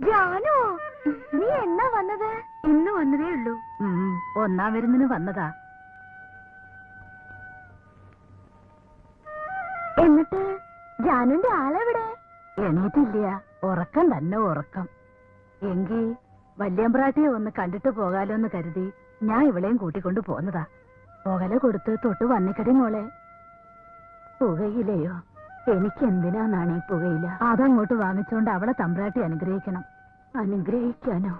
ജാനു, നീ എന്നാ വന്നത്? ഇന്ന് വന്നതേ ഉള്ളൂ. ഒന്നാം വരുന്നതിന് വന്നതാ. എന്നിട്ട് ജാനുവിന്റെ ആളെവിടെ? എണീറ്റില്ല, ഉറക്കം തന്നെ ഉറക്കം. എങ്കി വല്യമ്പ്രാട്ടിയെ ഒന്ന് കണ്ടിട്ട് പോകാലോ എന്ന് കരുതി ഞാൻ ഇവളെയും കൂട്ടിക്കൊണ്ട് പോന്നതാ. പുകല കൊടുത്ത് തൊട്ട് വന്നിക്കടി മോളെ. പുകയിലയോ? എനിക്ക് എന്തിനാന്നാണ് ഈ പുകയില? അതങ്ങോട്ട് വാങ്ങിച്ചോണ്ട് അവളെ തമ്പ്രാട്ടി അനുഗ്രഹിക്കണം. അനുഗ്രഹിക്കാനോ?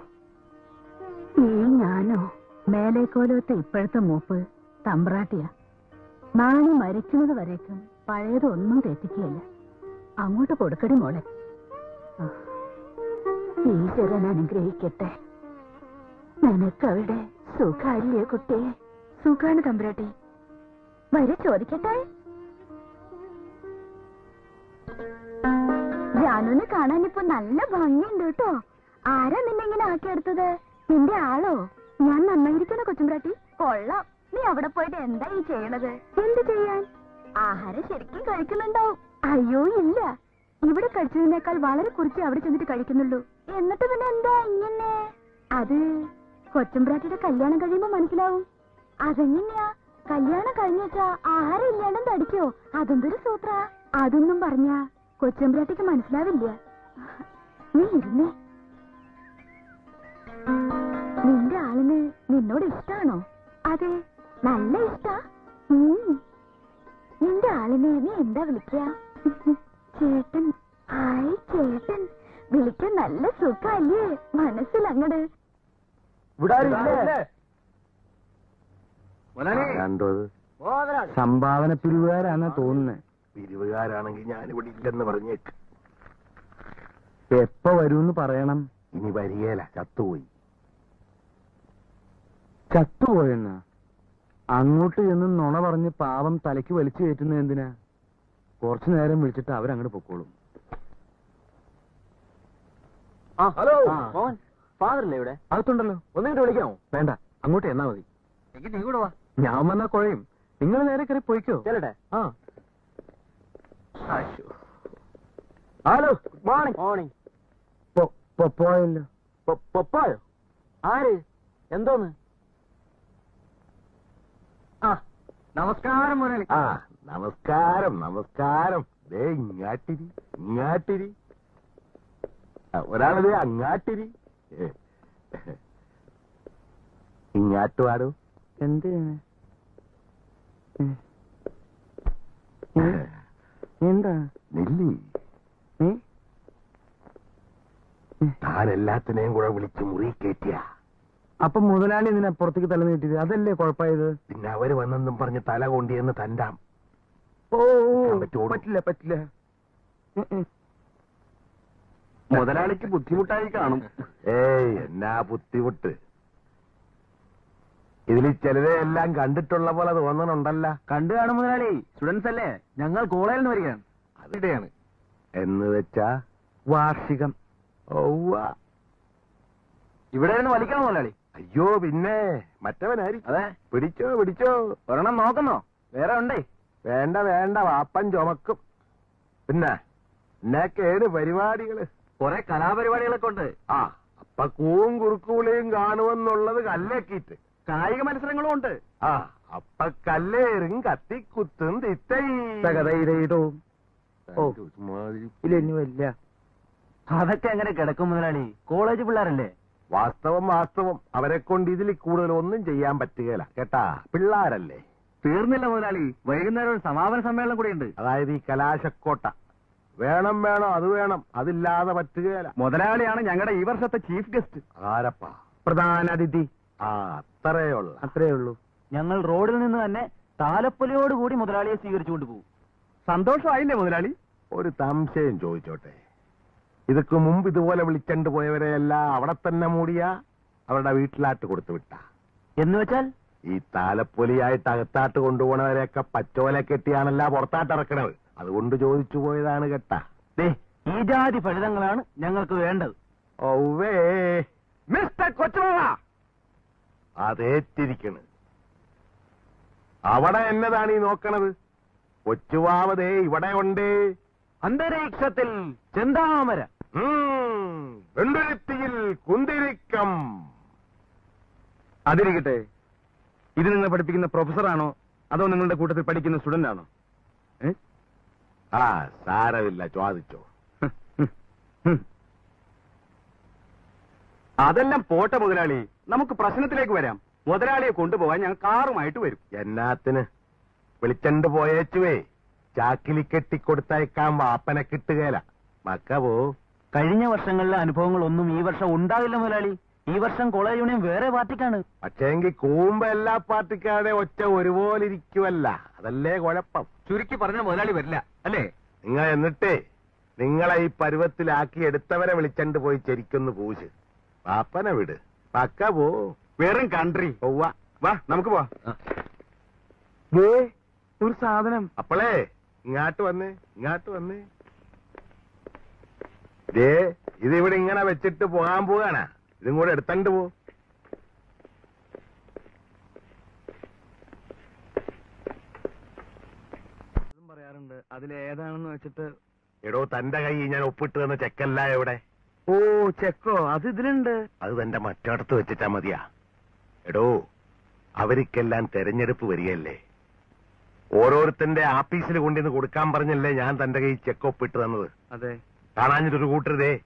ഈ ഞാനോ? മേലേക്കോലത്തെ ഇപ്പോഴത്തെ മൂപ്പ് തമ്പ്രാട്ടിയാ. നാളെ മരിക്കുന്നത് വരേക്കും പഴയതൊന്നും തെറ്റിക്കുകയില്ല. അങ്ങോട്ട് കൊടുക്കടി മോളെ. ഈശ്വരൻ അനുഗ്രഹിക്കട്ടെ. നിനക്കവിടെ സുഖല്ലേ കുട്ടിയെ? സുഖാണ് തമ്പ്രാട്ടി. വരെ ചോദിക്കട്ടെ. ജാനുവിനെ കാണാനിപ്പോ നല്ല ഭംഗിയുണ്ട് കേട്ടോ. ആരാ നിന്നെ ഇങ്ങനെ ആക്കിയെടുത്തത്? നിന്റെ ആളോ? ഞാൻ നന്നായിരിക്കുന്ന കൊച്ചുംപ്രാട്ടി. കൊള്ളാം. നീ അവിടെ പോയിട്ട് എന്താ ഈ ചെയ്യണത്? എന്ത് ചെയ്യാൻ? ആഹാരം ശരിക്കും കഴിക്കുന്നുണ്ടാവും. അയ്യോ ഇല്ല, ഇവിടെ കഴിച്ചതിനേക്കാൾ വളരെ കുറിച്ച് അവിടെ ചെന്നിട്ട് കഴിക്കുന്നുള്ളൂ. എന്നിട്ട് പിന്നെ എന്താ ഇങ്ങനെ? അത് കൊച്ചുംപ്രാട്ടിയുടെ കല്യാണം കഴിയുമ്പോ മനസ്സിലാവും. അതെങ്ങനെയാ? കല്യാണം കഴിഞ്ഞാ ആഹാരം ഇല്ലാണ്ടും തടിക്കോ? അതെന്തൊരു സൂത്ര? അതൊന്നും പറഞ്ഞാ കൊച്ചുംപ്രാട്ടിക്ക് മനസ്സിലാവില്ല. നീ ഇരുന്നേ. നിന്റെ ആളിന് നിന്നോട് ഇഷ്ടാണോ? അതെ, നല്ല ഇഷ്ടാ. നിന്റെ ആളിനെ നീ എന്താ വിളിക്കുക? ചേട്ടൻ. ഹായ് ചേട്ടൻ. വിളിക്കാൻ നല്ല സുഖല്ലേ? മനസ്സിലങ്ങട്. സംഭാവന പിരിവുകാരാണ് തോന്നുന്നത്. പിരിവുകാരാണെങ്കിൽ ഞാനിവിടെ ഇല്ലെന്ന് പറഞ്ഞേക്ക്. എപ്പ വരൂന്ന് പറയണം. ഇനി വരികേല, ചത്തുപോയി. ചത്തുപോയെന്നാ? അങ്ങോട്ട് ചെന്ന് നുണ പറഞ്ഞ് പാവം തലയ്ക്ക് വലിച്ചു കയറ്റുന്നത് എന്തിനാ? കുറച്ചു നേരം വിളിച്ചിട്ട് അവരങ്ങോട്ട് പൊക്കോളും. ഹലോ ഫാദറില്ലേ ഇവിടെ? അകത്തുണ്ടല്ലോ. ഒന്നിട്ട് വിളിക്കാമോ? വേണ്ട, അങ്ങോട്ട് എന്നാ മതി. എനിക്ക് നീ കൂടെ വാ. ഞാൻ വന്നാ കുഴയും. നിങ്ങൾ നേരെ കയറി പോയിക്കോ. ചെല്ലട്ടെ. Hello, good morning. മോർണിംഗ്. പോയല്ലോ. പപ്പായോ? ആര്? എന്തോന്ന്? നമസ്കാരം മുരളി. നമസ്കാരം നമസ്കാരം. ദേ ഇങ്ങാട്ടിരി ഇങ്ങാട്ടിരി. ഒരാളത് അങ്ങാട്ടിരി. ഇങ്ങാട്ട് പാടൂ. എന്ത് എന്താ? നെല്ലി, താൻ എല്ലാത്തിനെയും കൂടെ വിളിച്ച് മുറി കയറ്റിയ. അപ്പൊ മുതലാളി ഇതിനെ പുറത്തേക്ക് തല നീട്ടിയത് അതല്ലേ കുഴപ്പമായത്? പിന്നെ അവര് വന്നെന്നും പറഞ്ഞ് തല കൊണ്ടിയെന്ന് തണ്ടാം. പറ്റില്ല പറ്റില്ല. മുതലാളിക്ക് ബുദ്ധിമുട്ടായി കാണും. ഏയ്, എന്നാ ബുദ്ധിമുട്ട്? ഇതിൽ ചിലരെ എല്ലാം കണ്ടിട്ടുള്ള പോലെ തോന്നണുണ്ടല്ല. കണ്ടു കാണും മുതലാളി. സ്റ്റുഡൻസ് അല്ലേ? ഞങ്ങൾ കോളേജിൽ നിന്ന് വരികയാണ്. അതിടെയാണ്. എന്ന് വെച്ചാ വാർഷികം. ഇവിടെ നിന്ന് വലിക്കണം മുതലാളി. അയ്യോ, പിന്നെ മറ്റവനായിരിക്കും. അതെ. പിടിച്ചോ പിടിച്ചോ. ഒരെണ്ണം നോക്കുന്നോ? വേറെ ഉണ്ടേ? വേണ്ട വേണ്ട, വാപ്പൻ ചുമക്കും. പിന്നെ എന്നൊക്കെയാണ് പരിപാടികള്? കുറെ കലാപരിപാടികളൊക്കെ ഉണ്ട്. അപ്പൊ കൂവും കുറുക്കുവിളിയും കാണുമെന്നുള്ളത് കല്ലേക്കിട്ട്. കായിക മത്സരങ്ങളും ഉണ്ട്. അപ്പൊ കല്ലേറും കത്തിക്കുത്തും തിത്തൈതൈതവും. ഇല്ല, അതൊക്കെ എങ്ങനെ കിടക്കും മുതലാളി? കോളേജ് പിള്ളേരല്ലേ? വാസ്തവം വാസ്തവം. അവരെ കൊണ്ട് ഇതിൽ കൂടുതൽ ഒന്നും ചെയ്യാൻ പറ്റുകയില്ല കേട്ടാ. പിള്ളാരല്ലേ. തീർന്നില്ല മുതലാളി. വൈകുന്നേരം ഒരു സമാപന സമ്മേളനം കൂടി ഉണ്ട്. അതായത് ഈ കലാശക്കോട്ട. വേണം വേണം, അത് വേണം. അതില്ലാതെ പറ്റുകയില്ല. മുതലാളിയാണ് ഞങ്ങളുടെ ഈ വർഷത്തെ ചീഫ് ഗസ്റ്റ്. ആരപ്പാ? പ്രധാന അതിഥി. അത്രേ ഉള്ളൂ. ഞങ്ങൾ റോഡിൽ നിന്ന് തന്നെ താലപ്പൊലിയോടുകൂടി മുതലാളിയെ സ്വീകരിച്ചുകൊണ്ട് പോകും. സന്തോഷമായില്ലേ മുതലാളി? ഒരു സംശയം ചോദിച്ചോട്ടെ. ഇതൊക്കെ മുമ്പ് ഇതുപോലെ വിളിച്ചണ്ട് പോയവരെയെല്ലാം അവിടെ തന്നെ മൂടിയ അവരുടെ വീട്ടിലാട്ട് കൊടുത്തു വിട്ട? എന്ന് വെച്ചാൽ ഈ താലപ്പൊലിയായിട്ട് അകത്താട്ട് കൊണ്ടുപോണവരെയൊക്കെ പച്ചോല കെട്ടിയാണല്ല പുറത്താട്ടിറക്കണത്. അതുകൊണ്ട് ചോദിച്ചു പോയതാണ് കേട്ടാ. ഈ ജാതി ഫലിതങ്ങളാണ് ഞങ്ങൾക്ക് വേണ്ടത്. ഔവേ, മിസ്റ്റർ കൊച്ചുവാ, അതേറ്റിരിക്കണ്. അവിടെ എന്നതാണ് ഈ നോക്കണത്? കൊച്ചുവാവതേ ഇവിടെ ഉണ്ട്. അന്തരീക്ഷത്തിൽ ചെന്താമര. വെണ്ടുരുത്തിയിൽ കുന്തിരിക്കം. അതിരിക്കട്ടെ, ഇത് നിങ്ങൾ പഠിപ്പിക്കുന്ന പ്രൊഫസറാണോ അതോ നിങ്ങളുടെ കൂട്ടത്തിൽ പഠിക്കുന്ന സ്റ്റുഡന്റ് ആണോ? ആ സാരമില്ല, ചോദിച്ചോ. അതെല്ലാം പോട്ടെ മുതലാളി, നമുക്ക് പ്രശ്നത്തിലേക്ക് വരാം. മുതലാളിയെ കൊണ്ടുപോകാൻ ഞാൻ കാറുമായിട്ട് വരും. എന്നാത്തിന്? വിളിച്ചണ്ട് പോയേച്ചുവേ, ചാക്കിലി കെട്ടിക്കൊടുത്തയക്കാൻ വാപ്പനെ കിട്ടുകയില്ല. മക്കവോ. കഴിഞ്ഞ വർഷങ്ങളിലെ അനുഭവങ്ങളൊന്നും ഈ വർഷം ഉണ്ടാകില്ല മുതലാളി. ഈ വർഷം കോളേജ് യൂണിയൻ വേറെ പാർട്ടിക്കാണ്. പക്ഷേങ്കി കൂമ്പ എല്ലാ പാർട്ടിക്കാരുടെ ഒച്ച ഒരുപോലെ ഇരിക്കുവല്ല, അതല്ലേ കുഴപ്പം. ചുരുക്കി പറഞ്ഞ മുതലാളി വരില്ല അല്ലേ? നിങ്ങൾ എന്നിട്ടേ നിങ്ങളെ ഈ പരുവത്തിലാക്കി എടുത്തവരെ വിളിച്ചണ്ട് പോയി ചെരിക്കൊന്ന് പൂശ്. പാപ്പനെ വിട്. പക്ക പോ. വെറും കൺട്രി. പോവാ. വാ നമുക്ക് പോവാ. ഒരു സാധനം. അപ്പളേ ഇങ്ങാട്ട് വന്നേ. ഇതിവിടെ ഇങ്ങനെ വെച്ചിട്ട് പോകാൻ പോവാനാ. ഇതും കൂടെ എടുത്തണ്ട് പോ. പറയാറുണ്ട്, അതിലേതാണെന്ന് വെച്ചിട്ട്. എടോ, തന്റെ കൈ ഞാൻ ഒപ്പിട്ട് തന്ന ചെക്കല്ല എവിടെ? ഓ, ചെക്കോ? അത് ഇതിലുണ്ട്. അത് തന്റെ മറ്റടത്ത് വെച്ചിട്ടാ മതിയാ. എടോ, അവർക്കെല്ലാം തെരഞ്ഞെടുപ്പ് വരികയല്ലേ. ഓരോരുത്തന്റെ ആഫീസിൽ കൊണ്ടിന്ന് കൊടുക്കാൻ പറഞ്ഞല്ലേ ഞാൻ തന്റെ കൈ ചെക്ക് ഒപ്പിട്ട് തന്നത്. അതെ. കാണാഞ്ഞിട്ടൊരു കൂട്ടരുതേ